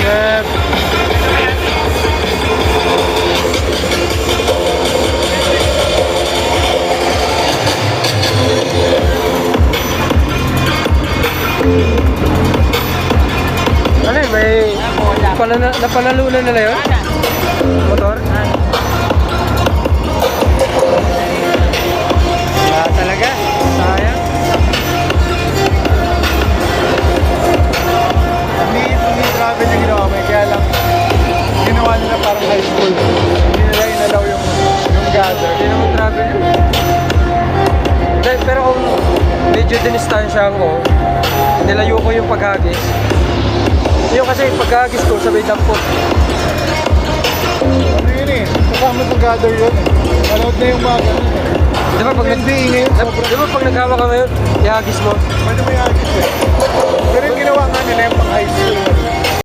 Ingat. Ano yun, may napanalunan nila yun? Motor? Wala talaga, sayang. Hindi grabe yung ginawa mo, kaya lang ginawa nila parang high school. Hindi nila inalaw yung gather. Hindi naman travel yun. Pero kung medyo dinistansyahan ko, nilayo ko yung paghagis. Yung kasi paghagis ko sabay dampot. Ano yun eh, kasama sa gather yun eh. Manood na yung mga ganun eh. Di ba pag Hindi ngayon, sobrang... Di ba pag naghawa ka ngayon, ihagis mo? Pwede mo yung agis eh. Pero yung ginawa nga nila yung pang high school.